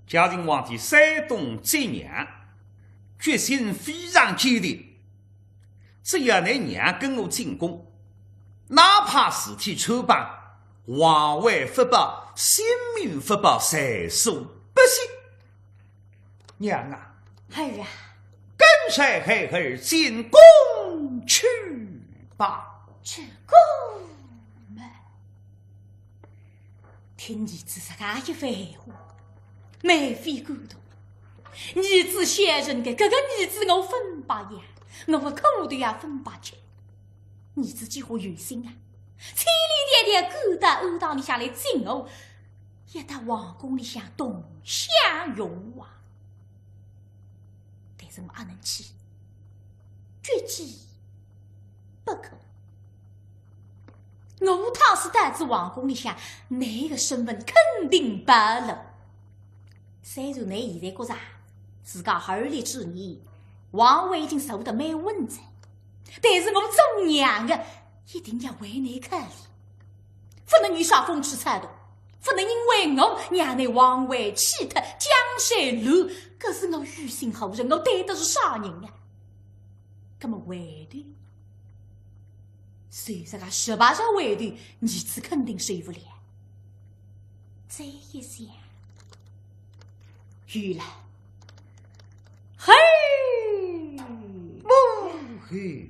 嘉靖皇帝山东接娘，决心非常坚定，只要你娘跟我进宫，哪怕事体参半，皇位发报，性命发报，在所不惜。娘啊，儿啊，跟随孩儿进宫去吧。去宫嘛！听儿子这个一番话，眉飞感动。儿子先人的这个儿子，我分把呀，我的口头也分把吃。儿子几乎有心啊，千里迢迢赶到欧堂里下来敬我，也到皇宫里向同享荣华。但是我阿能去，绝技不可。我倘是待在皇宫里向，你的身份肯定败露。虽然你现在觉着自家儿立之年，皇位已经受得蛮稳在，但是我做娘的一定要为你考虑，不能遇上风吹草动，不能因为我让你皇位弃脱，江山乱。可是我于心何忍？我对的是啥人啊？那么回头，随着个18条回头，儿子肯定受不了。再一想，有了，嘿，嘿，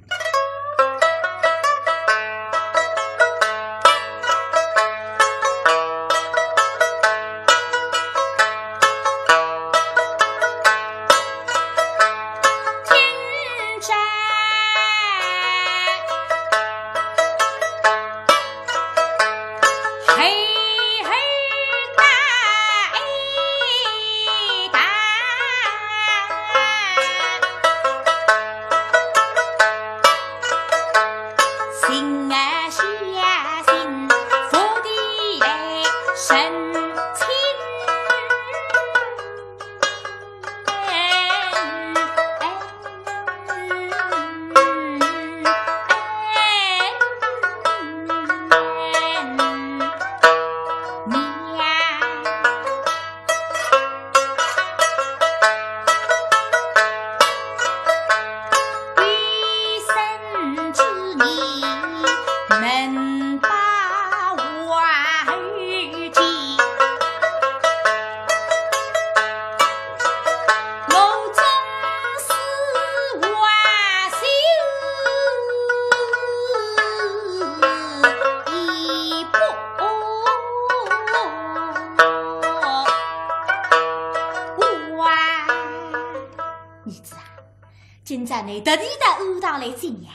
你特地到欧堂来敬娘，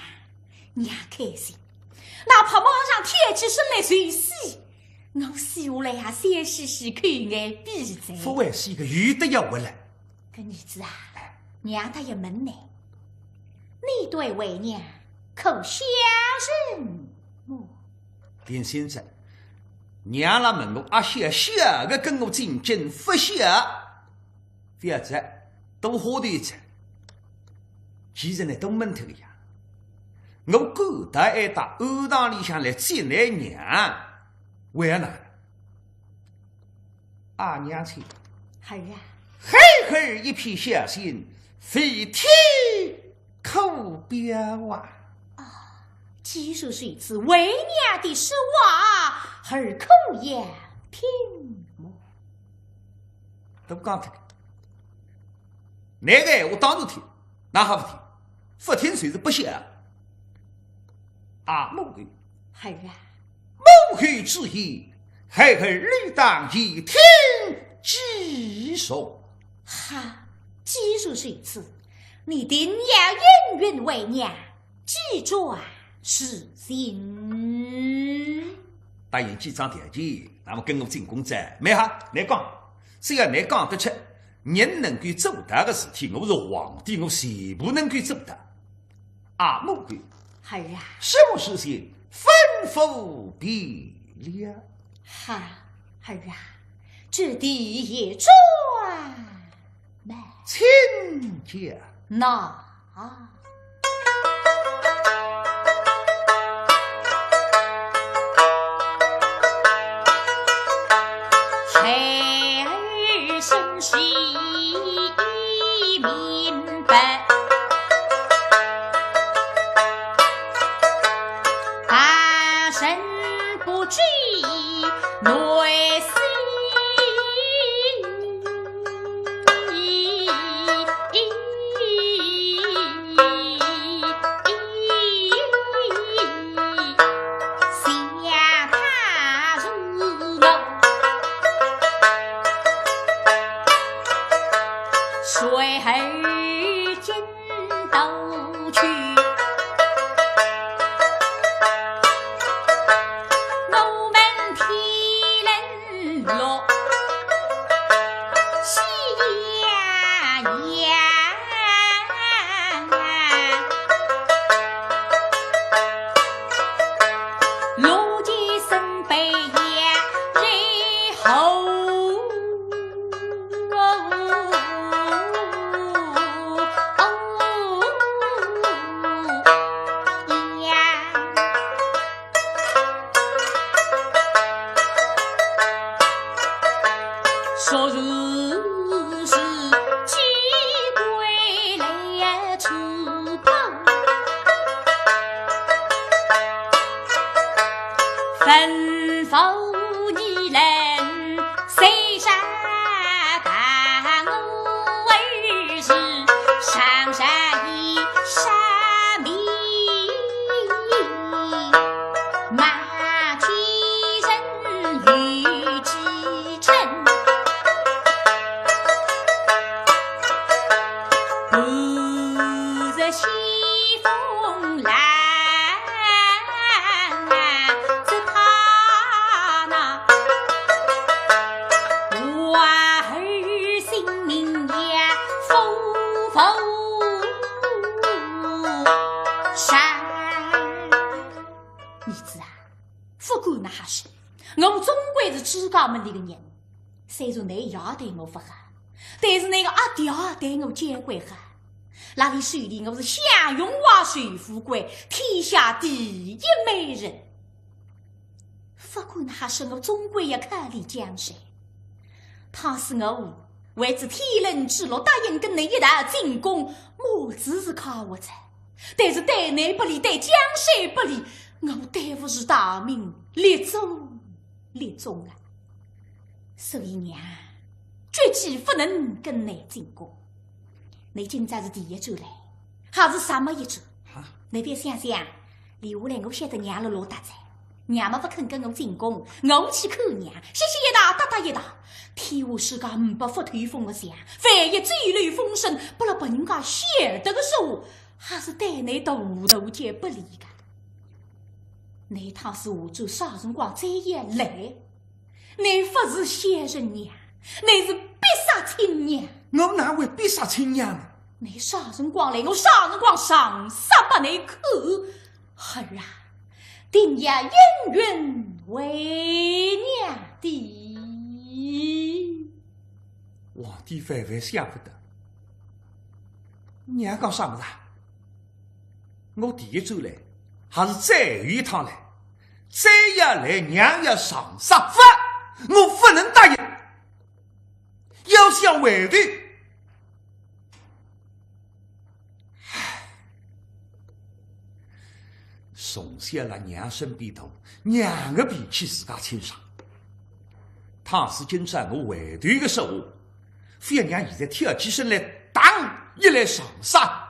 娘开心。哪怕马上天气升来随喜，我洗下来也先洗洗看眼闭嘴。不会是一个有的要回来。个儿子啊，娘他也问你，你对为娘可相信我？林先生，娘拉问我阿些小个跟我进京不小，不要急，多花点子。其实呢，都闷头呀。我赶到爱到欧堂里向来接来娘，为何呢？阿娘亲，儿啊，孩儿一片孝心，非天可表啊！既说是一次为娘的实话，儿可要听我。都讲这个，那个我当然听，哪好不听？不听谁是不孝？啊，母后，儿啊，母后之言，孩儿理当一听即从。哈，既说是一次，你定要永远为娘记住是心。答应几张条件，那么跟我进宫在，没哈？你讲，只要你讲得出，人能够做到的事体，我是皇帝，我全部能够做到。啊，母后，儿啊，什么事情吩咐便了。哈，儿啊，这第一转来，请讲。那孩儿心系身不知内思。吩咐你人谁山干我儿是上山一山民马蹄人与几成不则西风来我总归是知家门里的人，虽然你也对我不好，但是那个阿爹对我见过好。那里水里我是享用万岁富贵，天下第一美人。不过那是我总归也看理江山。他是我为之天人之乐，答应跟你一道进宫，我只是靠我才。但是对你不利，对江山不利，我对不是大明立宗啊！所以娘绝计不能跟你进宫。你今朝是第一周来，还是什么一周？你别想想，留下来我晓得娘了老大在，娘们不肯跟我进宫，我去看娘，谢谢一打，打一打。天下世界不服推风的想，万一坠泪风声，不了把人家晓得的时候，还是对你大姐不利的。你他是我做啥辰光再也来？你不是先人娘，你是必杀亲娘。我哪会必杀亲娘？你啥辰光来？我啥辰光上杀把你看？儿啊，定要永远为娘的。皇帝万万想不得，娘讲啥么子？我第一周来，还是再有一趟来。再要来，娘要上杀法，我不能答应。要想回对，从小辣娘身边头，娘的脾气自家清爽。倘使今朝我回对的时候，非要娘现在跳起身来，当一来上杀，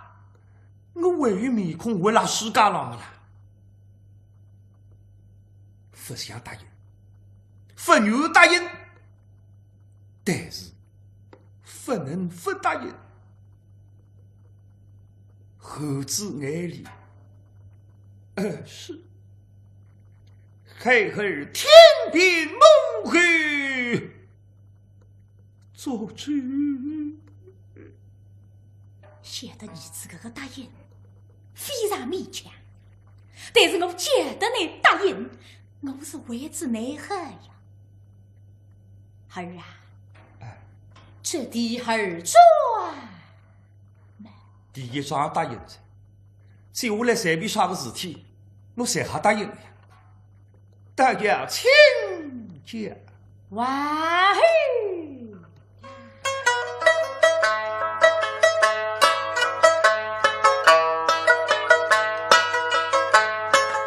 我还有面孔会拉世家浪的啦。不想答应，不愿答应，但是不能不答应。猴子眼里是黑黑天边梦黑做主，晓得儿子这个答应非常勉强，但是我觉得你答应，我是为之你好呀。儿啊，这第二桩，第一桩答应着，接下来随便啥个事体，我侪好答应了呀。大家请讲。哇嘿！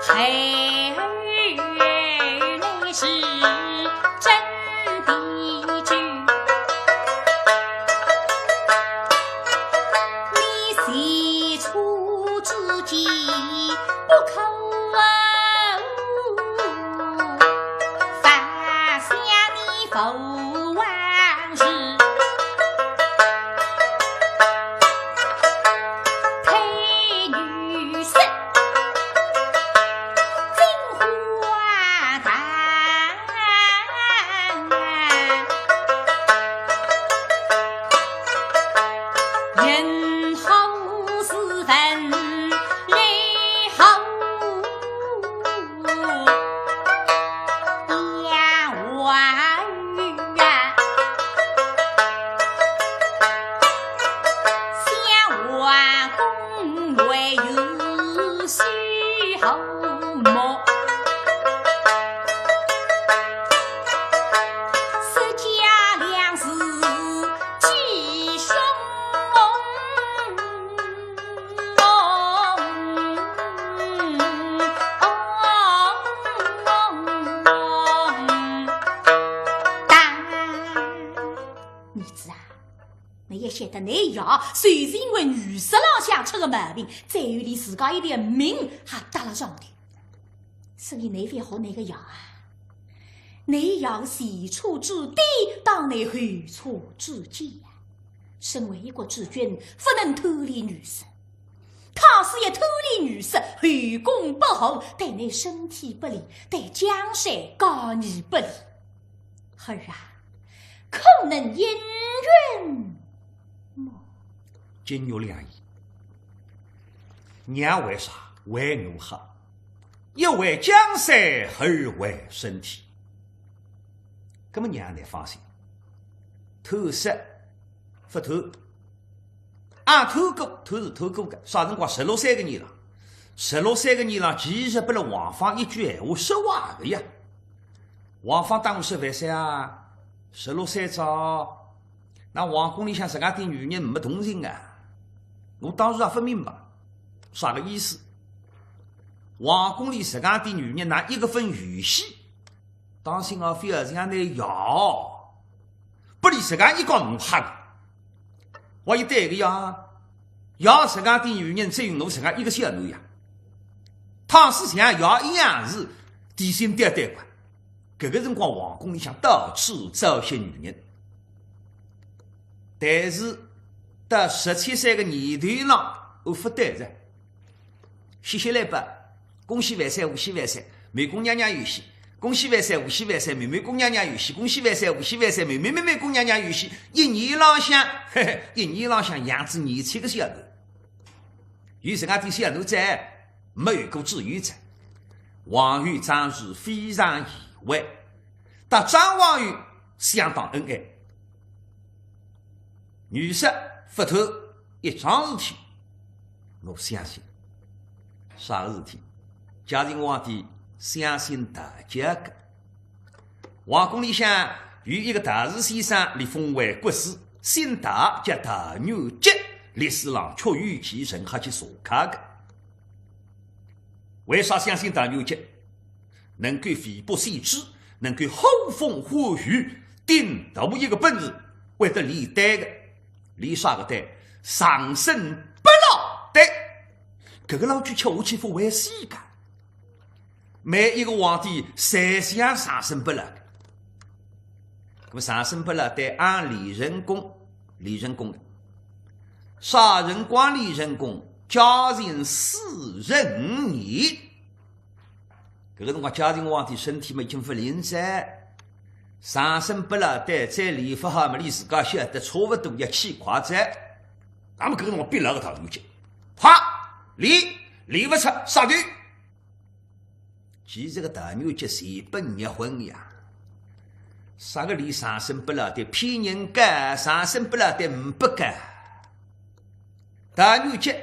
孩儿也晓得那药虽是因为女色浪向出个毛病，再有你自家一点命还搭了上的，所以你非好那个药啊。你要喜处之地，当你何处之际啊？身为一国之君，不能偷离女色。他是一偷离女色，后宫不好，对你身体不利，对江山高义不利。儿啊，可能因缘么？金玉良言，娘为啥为我好？一为江山，二为身体。那么娘才放心，偷食不偷，俺偷过，偷是偷过的。啥辰光16、3个年了，16、3个年了，其实不了王芳一句闲话说话的呀。王芳当时为啥啊？16、3早，那皇宫里向自家对女人没同情啊。我当时也不明白啥个意思。皇宫里自家对女人拿一个分鱼戏，当心啊，非要这样的要，不理自家一个弄黑的。我一对个要自家对女人只有侬自家一个小奴呀。倘使像要一样是提心吊胆的。搿个辰光皇宫里向到处招些女人，但是到17岁个年头上，我不对着，喜喜来吧，恭喜万岁，贺喜万岁，美宫娘娘有喜，恭喜万岁，贺喜万岁，妹妹宫娘娘有喜，恭喜万岁，贺喜万岁，妹妹宫娘娘有喜。一年浪向，一年浪向养子年轻个小奴，有自家的小奴在，没有过至于者。王玉张氏非常意外，但张王玉相当恩爱。女色不偷一桩事体，我相信啥个事体？嘉靖皇帝相信大家的。皇宫里向有一个大士先生立封为国师，姓大叫大牛吉，历史上确有其人还去查看的。为啥相信大牛吉？能够反驳谁知，能够呼风唤雨，顶大一个本事，为得立代的，立啥个代？长生不老代。这个老句吃下去不为世界。每一个皇帝侪想长生不老的。那么长生不老代按李仁公的。啥辰光李仁公？嘉靖45年，搿个辰光嘉靖皇帝身体嘛已经不灵在，长生不老的再理不好嘛，你自家晓得差不多要起快在。那么搿个辰光逼老个头牛筋，快理不出杀队。其实个大牛筋谁不结婚呀？啥个理长生不老的骗人家，长生不老的不干。大牛筋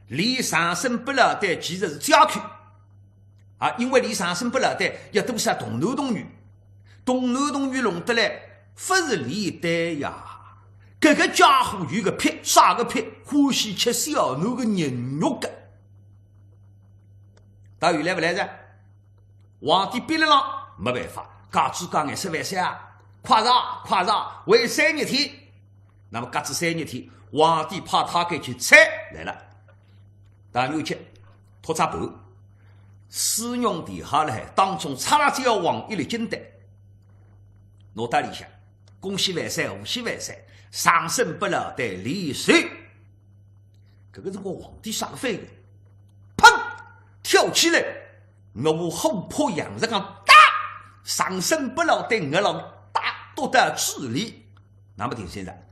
离长生不老的其实是家口啊，因为离长生不老的要多少童男童女，童男童女弄得来不是离代呀。这个家伙有个癖，啥个癖？欢喜吃小奴的人肉的。大鱼来不来着？皇帝逼了了，没办法，嘎子刚眼10万岁啊，快上，为3日天。那么嘎子3日天，皇帝派他给去猜来了。大牛节拖扎布，使用地下来当中插了只要往一粒金蛋，脑袋里向恭喜万岁，贺喜万岁，长生不老的李岁。这个辰光皇帝啥个反应？砰！跳起来，我后破杨子讲打，长生不老的我老大夺得治理。那么听现在，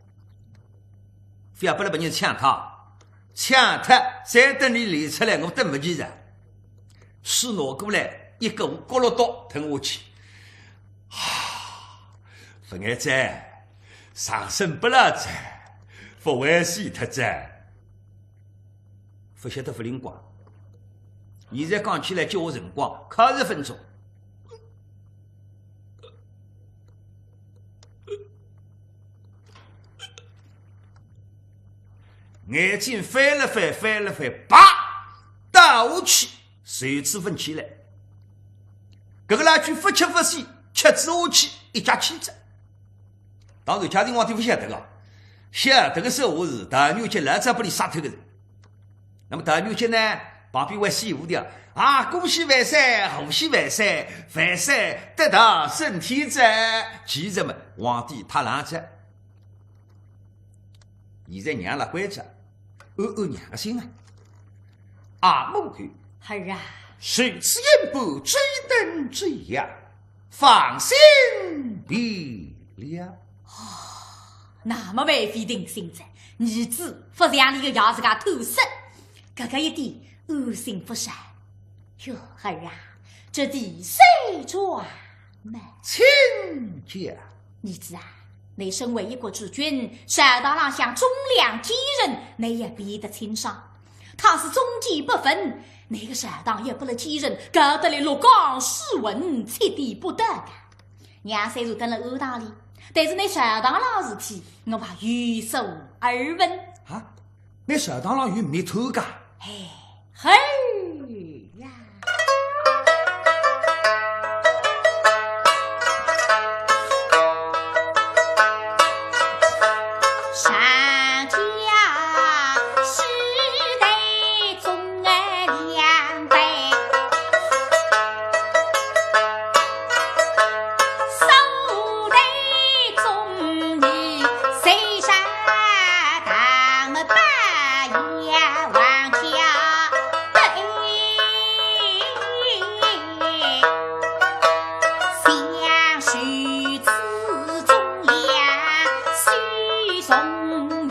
非要不来把人抢他，再等你理出来，我等不及人。是拿过来一个咕噜刀吞下去，不爱在长生不老在，不会死他在，不晓得不灵光。现在讲起来叫我辰光，靠10分钟。眼睛翻了翻，啪打下去，随之分起来。这个拉锯不吃不洗，吃子下去一家气子。当然，嘉靖皇帝不晓得个，晓得个时候是大牛节老早把你杀头个人。那么大牛节呢，旁边还西湖的啊，恭喜万岁，贺喜万岁，万岁得道升天子。其实嘛，皇帝太懒着，现在娘了关着，按娘个心啊。阿母看，儿啊，谁此言不追灯追呀？放心必了。那么为非定心在，儿子不让你个要自家偷食，这个一点恶心不善。哟，儿啊，这地谁转呢？请讲。儿子啊，你身为一国之君，山大郎向忠良几人，你也必得清赏。他是忠奸不分，那个山当也不能几人，搞得来落岗试问，切地不得的。娘虽然等了耳大里，但是那山当郎事体，我怕有所耳闻啊。那山当郎有没偷噶？嘿，嘿呀！上家世代忠爱两辈，手代忠义谁山当么半夜望家对，相许此忠良须从容。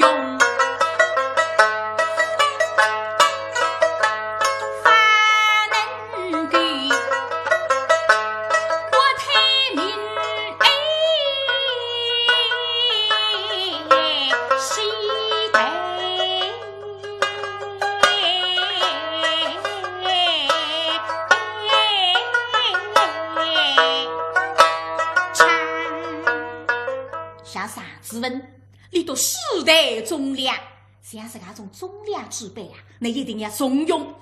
像啥子问，你都世代忠良，像是那种忠良之辈啊，你一定要重用。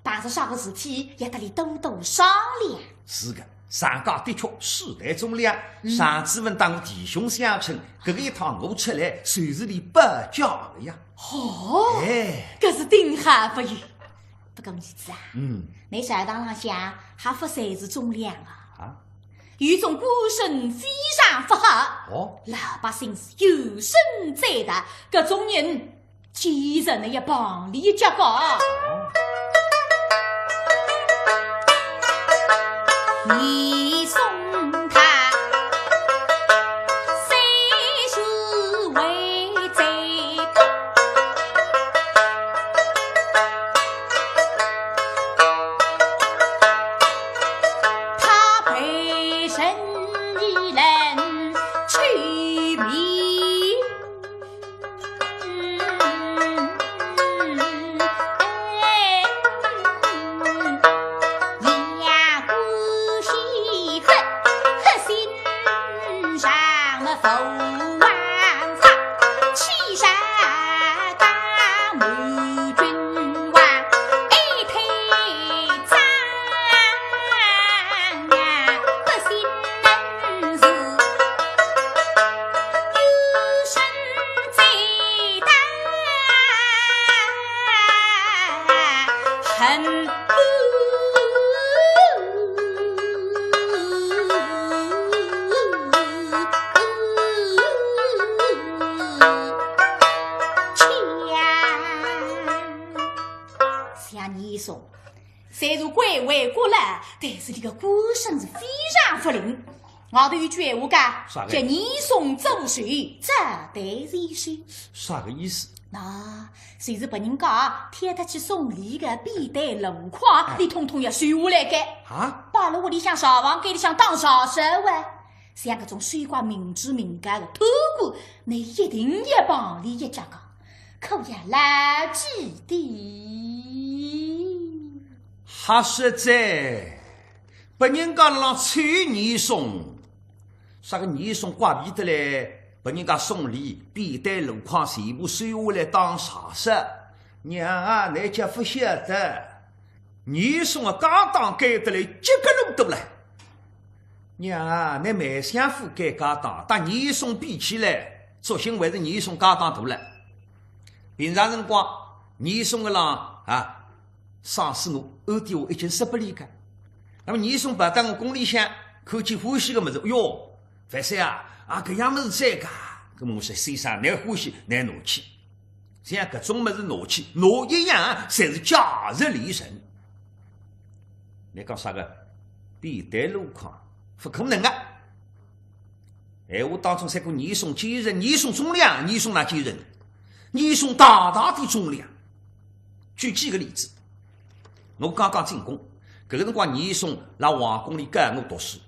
但是啥个事体也得你多多商量。是的，上家的确世代忠良。上次问当弟兄相称，这个一趟我出来，随时你不教的呀。哦，哎，这是顶汉不语。不过儿子啊，嗯，你山当浪向还不算是忠良啊。啊，有种孤身非常不好。哦，老百姓是有生在的，各种人其实你也帮你结果。你送他谁是为贼多？他陪身一人去迷。虽然归为国了，但是这个孤身是非常不灵。我都有句话讲，叫你送走水，这得是水。啥个意思？那谁是别人讲贴他去送礼个必带龙框，你统统要收下来给啊！把了我里向上房给你想当啥手啊？像这种水瓜明知明干的偷过，你一定要帮你一家讲，可要来记的。哈实在，别人家让催你送，啥个你送挂皮的嘞？别人家送礼，必带路况全部收下来当茶食。娘啊，你家不晓得，你送啊刚当改得来几个路多了。娘啊，你卖相夫改家当，但你送比起来，作兴还是二送家当大了。平常辰光，二送个郎啊，赏识我，欧弟我已经10不离开。那么二送摆到我宫里向，看见欢喜个么子，哟，范三啊，搿样么子再个，搿么我说先生，难欢喜难拿去，像搿种么子拿去，拿一样才是假日离神。你讲啥个？必得路况，不可能啊！闲话当中才过二送几人，二送重量，二送哪几人？二送大大的重量。举几个例子，我刚刚进宫，搿个辰光二送来皇宫里跟我读书。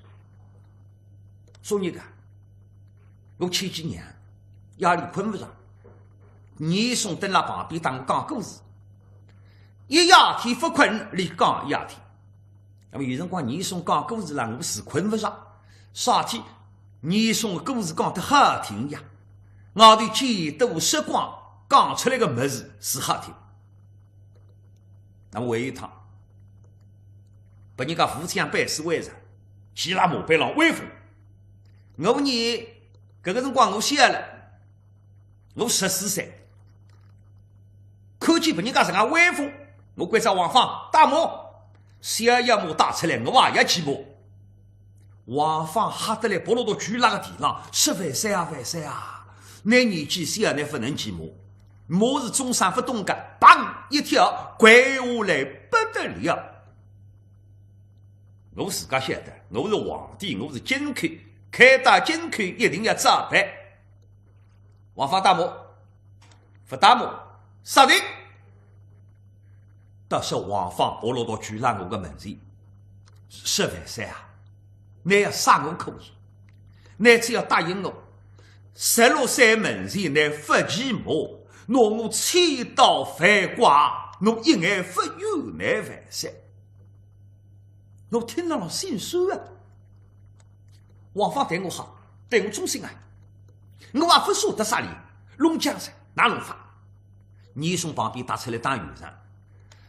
昨日个，我前几年夜里困不着，二送蹲辣旁边当我讲故事，一夜天不困，连讲一夜天。那么有辰光二送讲故事啦，我是困不着。啥天二送的故事讲得好听呀，我的见多识广，讲出来的么子是好听。那么有一趟，把人家富强办事会上，希腊马背上威风。我呢，搿个辰光我小了，我14岁，看见把人家这样威风，我关照王放大马。小一马打出来，我也骑马。王放吓得来，跑到巨浪的地上，说：“范三啊，范三啊，你年纪小，你不能骑马。马是中山不动的，砰一跳，跪下来不得了。我自家晓得，我是皇帝，我是金口，开打金口一定要照办。王放大马，不打马，杀人。”当时王放跑落到巨浪我的门前，说：“范三啊，你要杀我可以，你只要答应我，16岁门前你不骑马，拿我千刀反剐，我一眼不原谅范三。”我听到了心酸啊！王放对我好，对我忠心啊，我也不说得啥哩，弄江山哪弄法？二送旁边打出来当院长。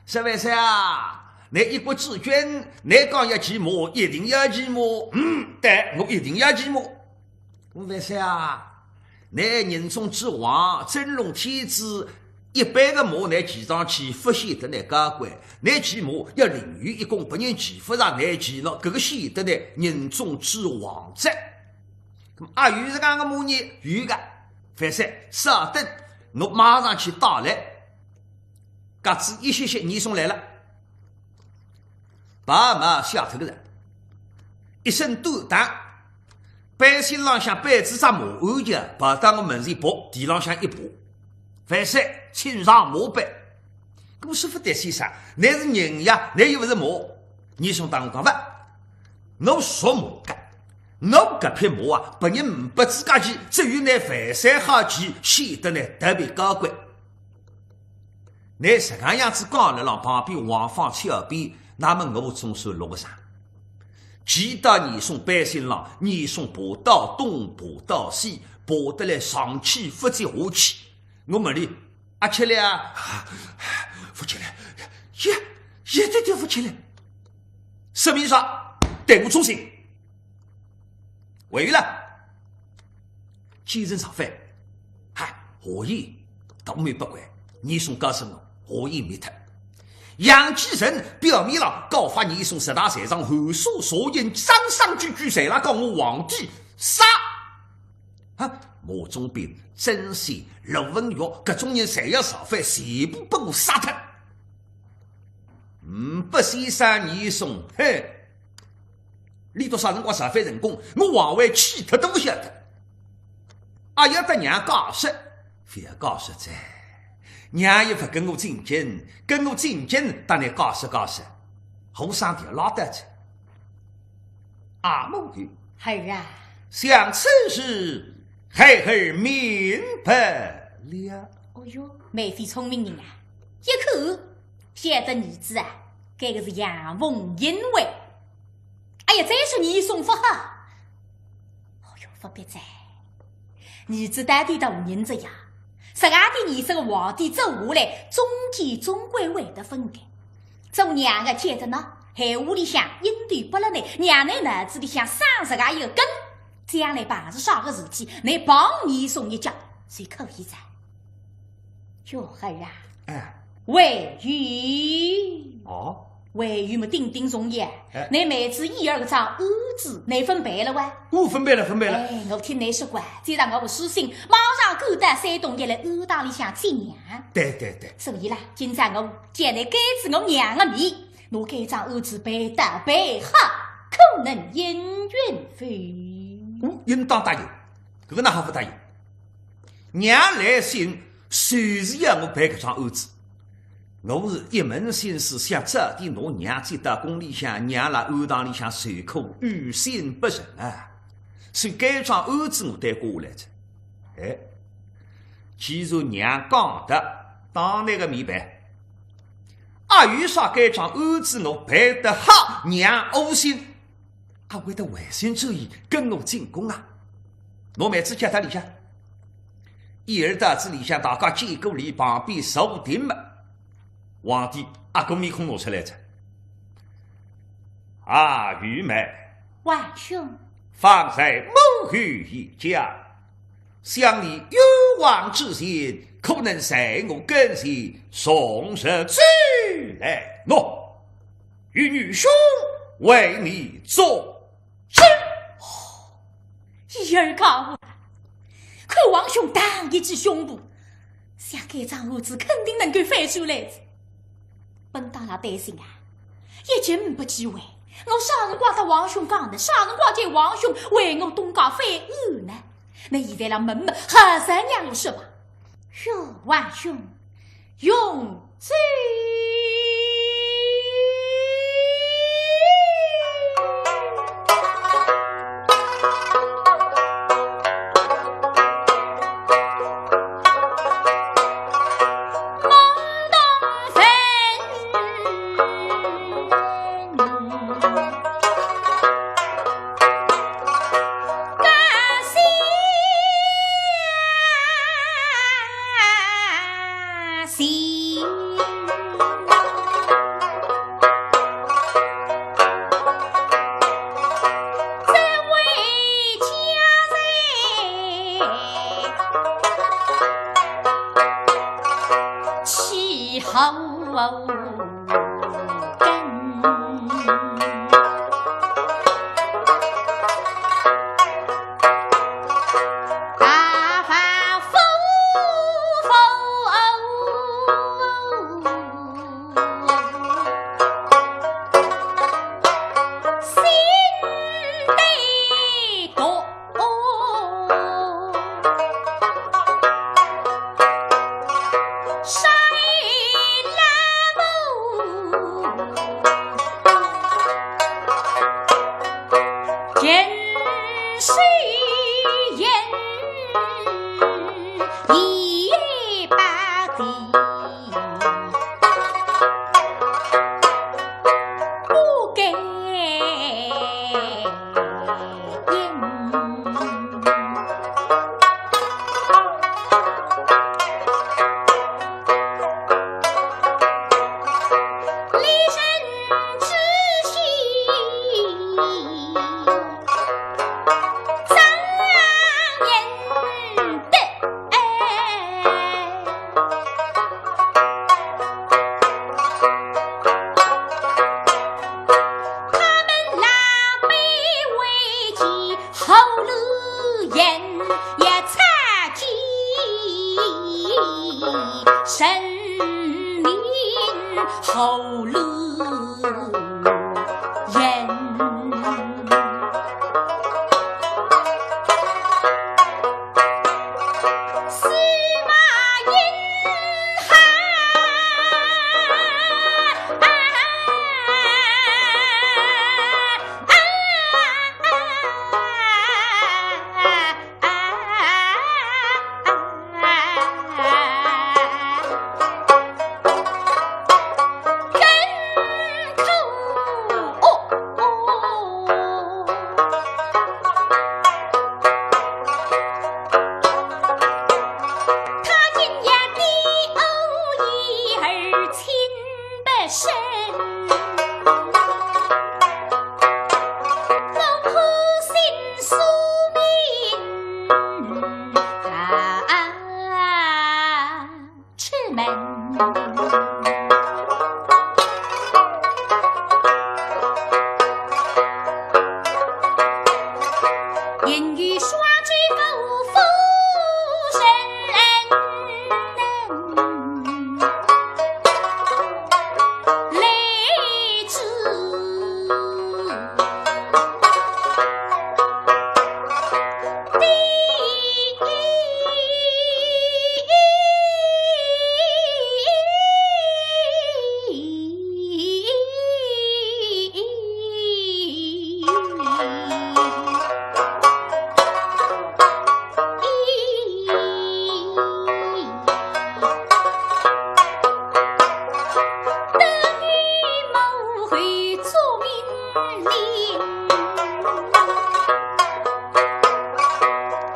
说：“范三啊，你一国之君，你讲要骑马，一定要骑马。对，我一定要骑马。范三啊，你人中之王，真龙天子，100个马你骑上去，不显得你高贵。你骑马要凌于一公，不人骑不上你骑了，搿个显得呢人中之王者。咁啊，有这样的马呢，有个范三稍等，我马上去打来。嘎子一歇歇，二送来了，把马下头的人，一声短打，百姓浪向摆子只马鞍脚，跑到我门前跑，地浪向一爬，范三亲上马背。我说：“不对，先生，你是人呀，你又不是马。”二送当我讲不，我属马的，我搿匹马啊，别人不自家骑，只有你范三好骑，显得呢特别高贵。你这个样子讲了，让旁边王放切耳边，那么我总算落个上。骑到二送百姓浪，二送爬到东，爬到西，爬得来上气不接下气。我问你，阿七来啊？不起来，一点点不起来。说明啥？对我忠心。为了继承上饭，嗨，何以倒霉不管？二送告诉我。何以灭脱？杨继成表面上告发二送10大财上后所所言，张上句谁来告我皇帝杀啊？马忠斌、曾宪、陆文玉各种人谁要造反，全部被我杀脱。不先生二送，嘿，你到啥辰光造反成功？我皇位气脱都不晓得。啊，要得娘告释，非要告释在。娘也不跟我进京，跟我进京，当然告释告释，后上条拉得着。阿母的儿啊，想此事，孩儿明白了。哦哟，妹妃聪明人啊，一看晓得儿子啊，这个是阳奉阴违。哎呀，再说你送不好，哦哟，不必在，儿子带队到人这样。12的年生的皇帝走下来，中间总归会得分开。做娘的接着呢，海屋里向应对不了呢，娘ใน脑子里向30个一个根，将来办事啥个事情，你帮你送一脚，谁可以在？小孩啊，为玉哦，为玉么顶顶重要。你妹子一儿个张儿子，你分别了哇？我分别了。哎，我听你说过，再让我不死心，马上赶到山东一来二大里向见娘。对。所以啦，今朝我见你改子我娘的面，我这张儿子背大背好，可能姻缘非？应当答应，这个哪好不答应？娘来信随时要我陪这张儿子。我是一门心思想早点拿娘接到宫里向，娘辣庵堂里向受苦，于心不忍啊！所以该桩儿子我带过来着。哎，既然娘讲的，当那个明白。有啥该桩儿子我陪得好，娘安心。为得违心之意跟我进宫啊！我每次叫他里向，一儿到子里向大家见过礼，旁边坐定嘛。皇帝个面孔拿出来着。玉妹，万兄，方才母语一讲，想你有望之心，可能随我跟前送上去来。与女兄为你做事。一儿讲，可王兄打一记胸部，想这张儿子肯定能够翻出来。本大拉担心啊，一经不机会，我啥辰光和王兄讲的？啥辰光见王兄为我东家翻案呢？那现在让门还是娘有说吧？哟，王兄，用罪。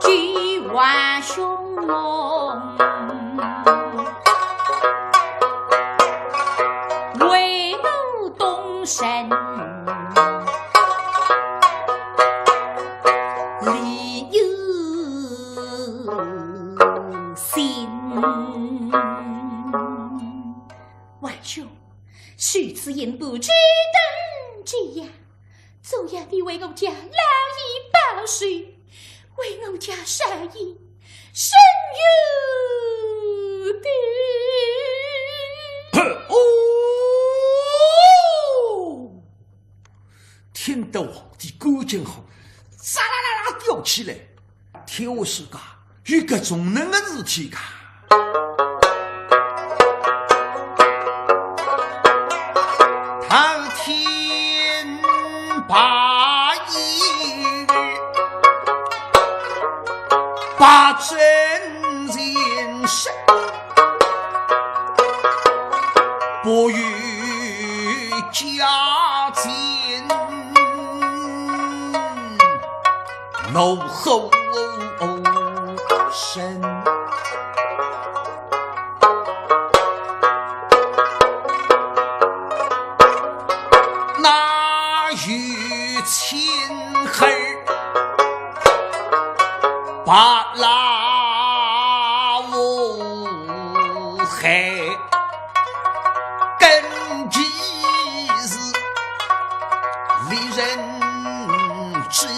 举碗凶龙，为我动身，理有心。万兄，许此言不知等这样，总要你为我家劳役报税，为我家生意深有的。哦，听得皇帝赶紧好，唰啦啦啦吊起来，天下世界有搿种能的事体噶。把一把真人生不与家境怒吼声，那与亲儿把拉无害，根基是离人之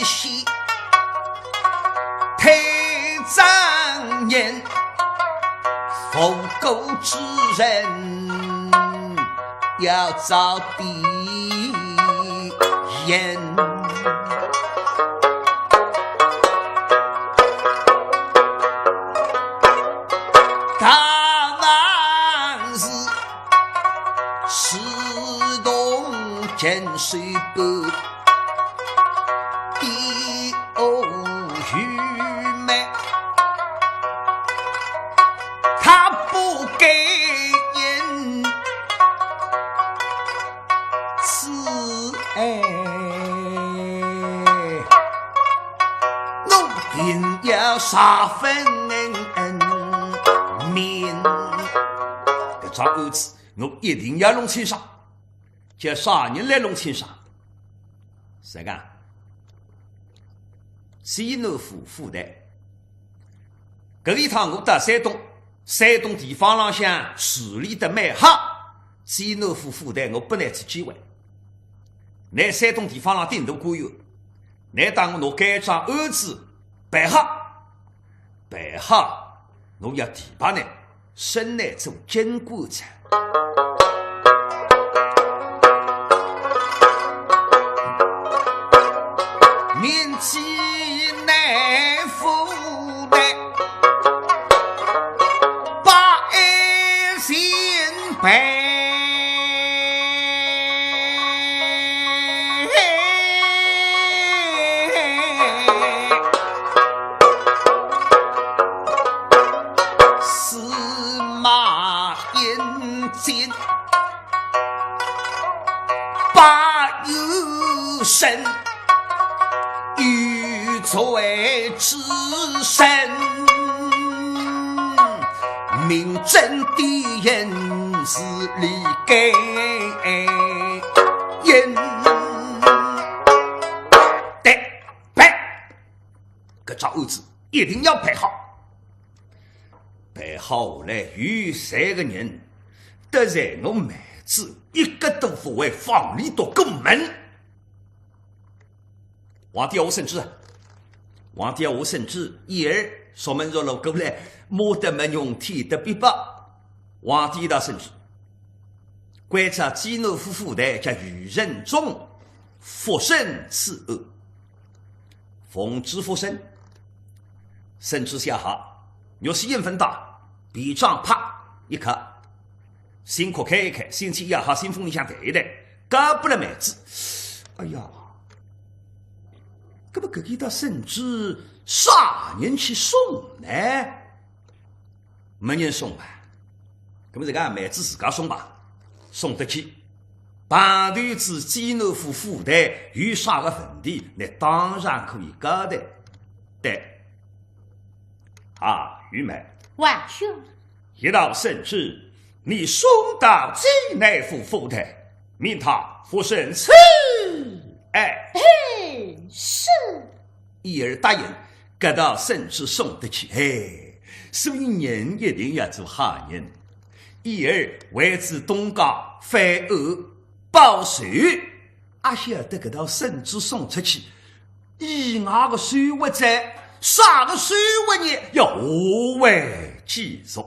心，太张年佛狗之人要遭地烟，大王是石洞见水不地偶愚昧，他不给人慈爱，我定要杀分面。搿桩案子我一定要弄清爽，叫啥人来弄清爽？谁讲？西南府府台。搿一趟我到山东地方浪向处理得蛮好，西南府府台我不拿次机会。拿山东地方浪顶大官员，拿当我拿搿桩案子办好，我要提拔呢，升来做监官长。面积难负担，百姓百。把有神欲作为之神，明正的人是理该人得办，搿桩案子一定要办好。办好来有3个人得在我妹子一个都不会放离到宫门。皇帝我圣旨，皇帝我圣旨，一儿说门若落过来，莫得没用天的逼迫。皇帝的圣旨，观察基诺夫妇台叫余仁忠复审此案，奉旨复审。圣旨下好，若是1分大，笔账啪一刻。新课开一开，星期一好，新风里向抬一抬，搞不了妹子。哎呀，搿么搿个到圣旨啥人去送呢？没人送吧？搿么这个妹子自家送吧，送得去。盘头子基诺夫副队有啥个问题，那当然可以交代。对，玉梅，万兄，一到圣旨，你送到基内府副队，命他复审此。哎，是。一儿答应，搿道圣旨送得去。所以人一定要做好人。一儿为子东家反恶报仇，也晓得搿道圣旨送出去，意外的收获在啥个收获呢？要何为继续。